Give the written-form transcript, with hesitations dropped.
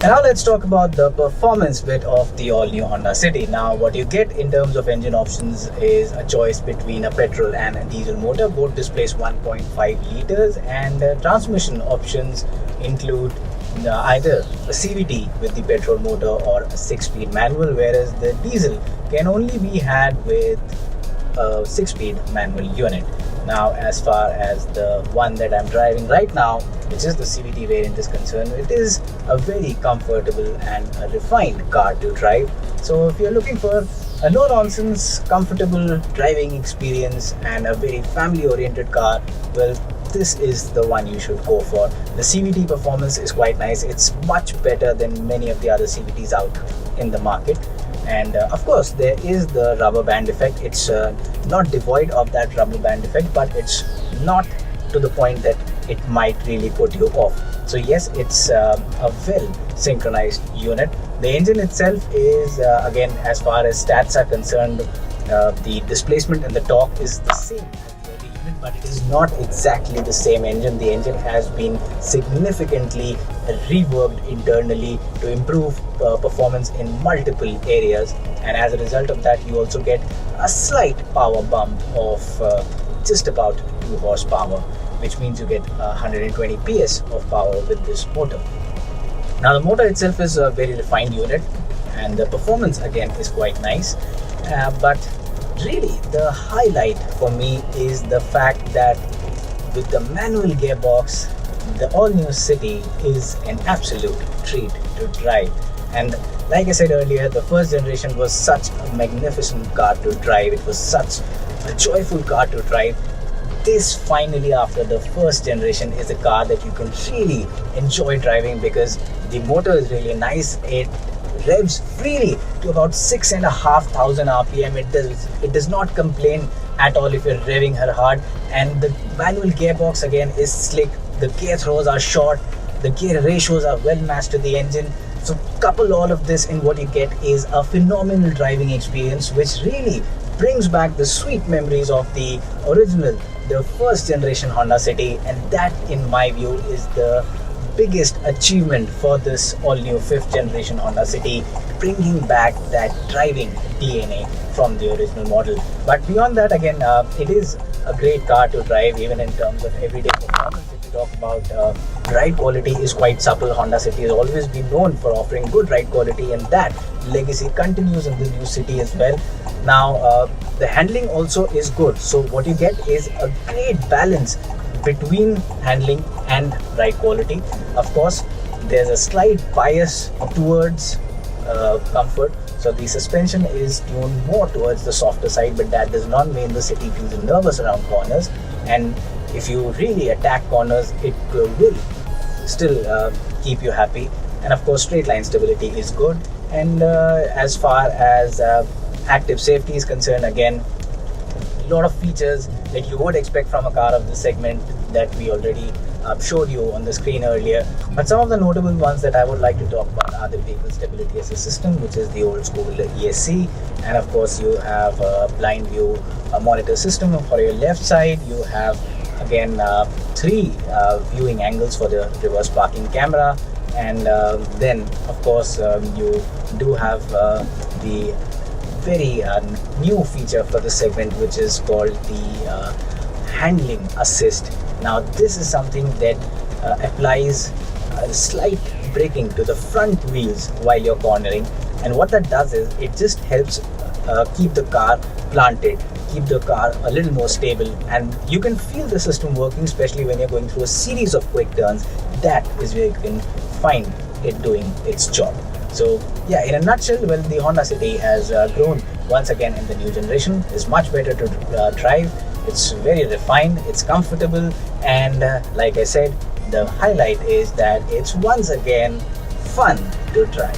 And now let's talk about the performance bit of the all-new Honda City. Now what you get in terms of engine options is a choice between a petrol and a diesel motor. Both displace 1.5 liters, and transmission options include either a CVT with the petrol motor or a 6-speed manual, whereas the diesel can only be had with a 6-speed manual unit. Now, as far as the one that I'm driving right now, which is the CVT variant, is concerned, it is a very comfortable and a refined car to drive. So if you're looking for a no-nonsense, comfortable driving experience and a very family-oriented car, well, this is the one you should go for. The CVT performance is quite nice. It's much better than many of the other CVTs out in the market. And of course, there is the rubber band effect. It's not devoid of that rubber band effect, but it's not to the point that it might really put you off. So yes, it's a well synchronized unit. The engine itself is, again, as far as stats are concerned, the displacement and the torque is the same as the other unit, but it is not exactly the same engine. The engine has been significantly reworked internally to improve performance in multiple areas, and as a result of that, you also get a slight power bump of just about 2 horsepower, which means you get 120 PS of power with this motor. Now the motor itself is a very refined unit, and the performance again is quite nice, but really the highlight for me is the fact that with the manual gearbox, the all-new City is an absolute treat to drive. And like I said earlier, the first generation was such a magnificent car to drive. It was such a joyful car to drive. This finally, after the first generation, is a car that you can really enjoy driving because the motor is really nice. It revs freely to about 6,500 RPM. It does not complain at all if you're revving her hard, and the manual gearbox again is slick. The gear throws are short, the gear ratios are well matched to the engine. So couple all of this, and what you get is a phenomenal driving experience, which really brings back the sweet memories of the original, the first generation Honda City, and that in my view is the biggest achievement for this all new 5th generation Honda City, bringing back that driving DNA from the original model. But beyond that, again, it is a great car to drive even in terms of everyday performance. If you talk about ride quality, is quite supple. Honda City has always been known for offering good ride quality, and that legacy continues in the new City as well. Now the handling also is good, so what you get is a great balance between handling and ride quality. Of course, there's a slight bias towards comfort, so the suspension is tuned more towards the softer side, but that does not mean the City feels nervous around corners. And if you really attack corners, it will still keep you happy. And of course, straight line stability is good. And as far as active safety is concerned, again, a lot of features that you would expect from a car of this segment that we already showed you on the screen earlier. But some of the notable ones that I would like to talk about are the vehicle stability assist system, which is the old school ESC, and of course you have a blind view monitor system for your left side. You have again 3 viewing angles for the reverse parking camera, and then of course you do have the very new feature for the segment, which is called the handling assist. Now this is something that applies slight braking to the front wheels while you're cornering, and what that does is it just helps keep the car planted, keep the car a little more stable, and you can feel the system working, especially when you're going through a series of quick turns. That is where you can find it doing its job. So yeah, in a nutshell, well, the Honda City has grown once again in the new generation. It's much better to drive. It's very refined, it's comfortable, and like I said, the highlight is that it's once again fun to drive.